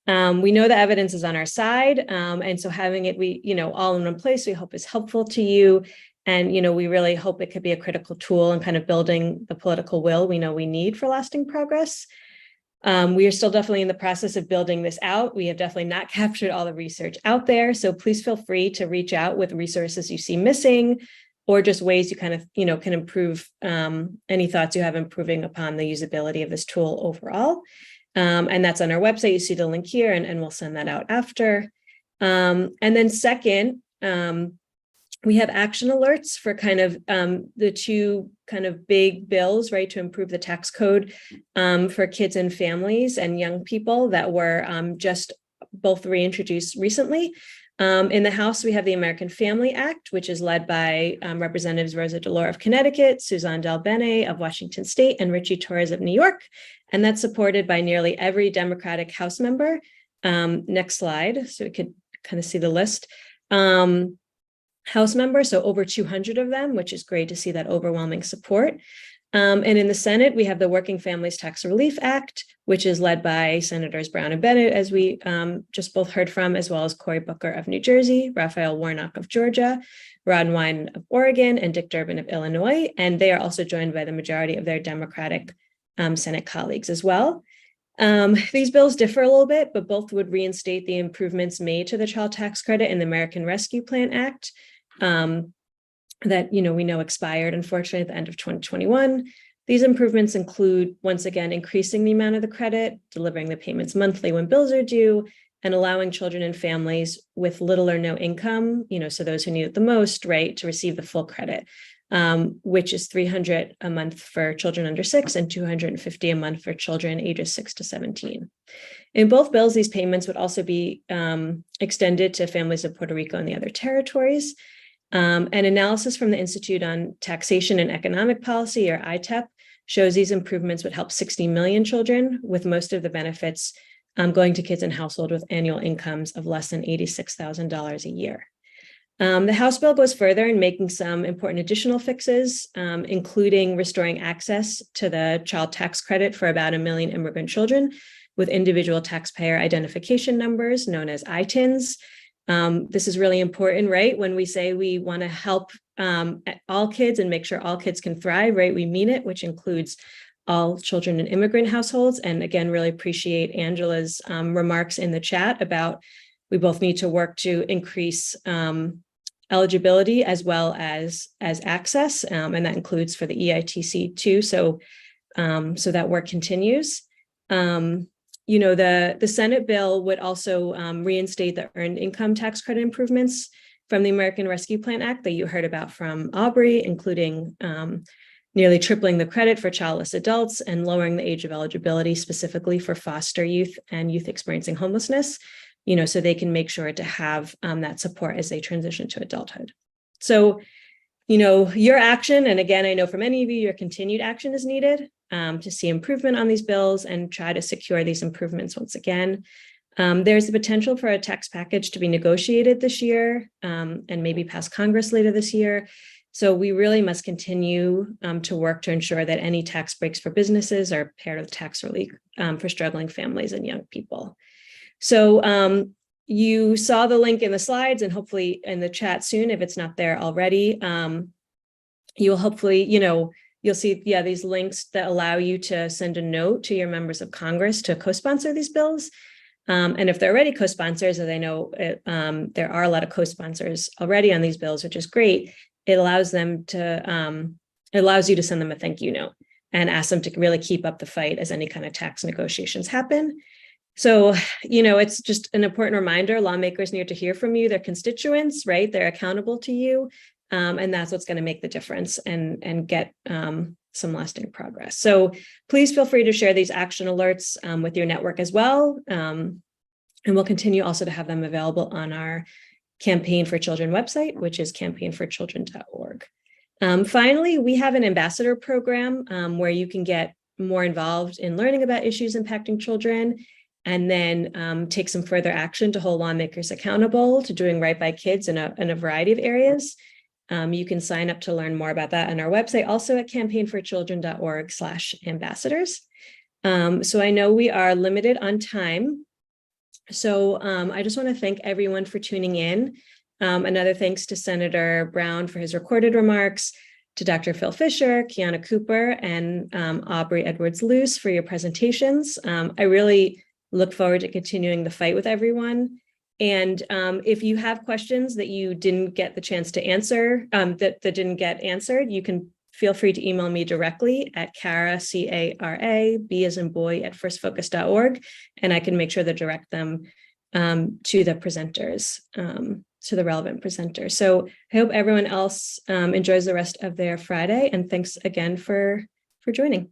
We know the evidence is on our side, and so having it, all in one place, we hope is helpful to you. And, we really hope it could be a critical tool in kind of building the political will we know we need for lasting progress. We are still definitely in the process of building this out. We have definitely not captured all the research out there. So please feel free to reach out with resources you see missing, or just ways you kind of, can improve any thoughts you have improving upon the usability of this tool overall. And that's on our website. You see the link here, and we'll send that out after. And then second, we have action alerts for kind of the two kind of big bills, right, to improve the tax code for kids and families and young people that were just both reintroduced recently. In the House, we have the American Family Act, which is led by Representatives Rosa DeLauro of Connecticut, Suzanne DelBene of Washington State, and Richie Torres of New York. And that's supported by nearly every Democratic House member. Next slide, so we could kind of see the list. House members, so over 200 of them, which is great to see that overwhelming support. And in the Senate, we have the Working Families Tax Relief Act, which is led by Senators Brown and Bennet, as we just both heard from, as well as Cory Booker of New Jersey, Raphael Warnock of Georgia, Ron Wyden of Oregon, and Dick Durbin of Illinois. And they are also joined by the majority of their Democratic Senate colleagues as well. These bills differ a little bit, but both would reinstate the improvements made to the child tax credit in the American Rescue Plan Act that, we know expired, unfortunately, at the end of 2021. These improvements include, once again, increasing the amount of the credit, delivering the payments monthly when bills are due, and allowing children and families with little or no income, so those who need it the most, right, to receive the full credit, which is $300 a month for children under 6 and $250 a month for children ages 6 to 17. In both bills, these payments would also be extended to families of Puerto Rico and the other territories. An analysis from the Institute on Taxation and Economic Policy, or ITEP, shows these improvements would help 60 million children, with most of the benefits going to kids in households with annual incomes of less than $86,000 a year. The House bill goes further in making some important additional fixes, including restoring access to the child tax credit for about 1 million immigrant children with individual taxpayer identification numbers, known as ITINs. This is really important, right? When we say we want to help all kids and make sure all kids can thrive, right? We mean it, which includes all children in immigrant households. And again, really appreciate Angela's remarks in the chat about we both need to work to increase eligibility as well as access, and that includes for the EITC too. So that work continues. The Senate bill would also reinstate the earned income tax credit improvements from the American Rescue Plan Act that you heard about from Aubrey, including nearly tripling the credit for childless adults and lowering the age of eligibility specifically for foster youth and youth experiencing homelessness, so they can make sure to have that support as they transition to adulthood. So, your action, and again, I know for many of you, your continued action is needed to see improvement on these bills and try to secure these improvements once again. There's the potential for a tax package to be negotiated this year and maybe pass Congress later this year. So we really must continue to work to ensure that any tax breaks for businesses are paired with tax relief for struggling families and young people. So you saw the link in the slides and hopefully in the chat soon, if it's not there already. You'll hopefully, you'll see, these links that allow you to send a note to your members of Congress to co-sponsor these bills. And if they're already co-sponsors, as I know there are a lot of co-sponsors already on these bills, which is great, it allows them to, it allows you to send them a thank you note and ask them to really keep up the fight as any kind of tax negotiations happen. So, it's just an important reminder, lawmakers need to hear from you, their constituents, right? They're accountable to you. And that's what's going to make the difference and get some lasting progress. So please feel free to share these action alerts with your network as well. And we'll continue also to have them available on our Campaign for Children website, which is campaignforchildren.org. Finally, we have an ambassador program where you can get more involved in learning about issues impacting children and then take some further action to hold lawmakers accountable to doing right by kids in a variety of areas. You can sign up to learn more about that on our website, also at campaignforchildren.org/ambassadors. So I know we are limited on time. So I just want to thank everyone for tuning in. Another thanks to Senator Brown for his recorded remarks, to Dr. Phil Fisher, Kiana Cooper, and Aubrey Edwards-Luce for your presentations. I really look forward to continuing the fight with everyone. And if you have questions that you didn't get the chance to answer, that didn't get answered, you can feel free to email me directly at Cara, C-A-R-A, B as in boy, at firstfocus.org, and I can make sure to direct them to the presenters, to the relevant presenters. So I hope everyone else enjoys the rest of their Friday, and thanks again for joining.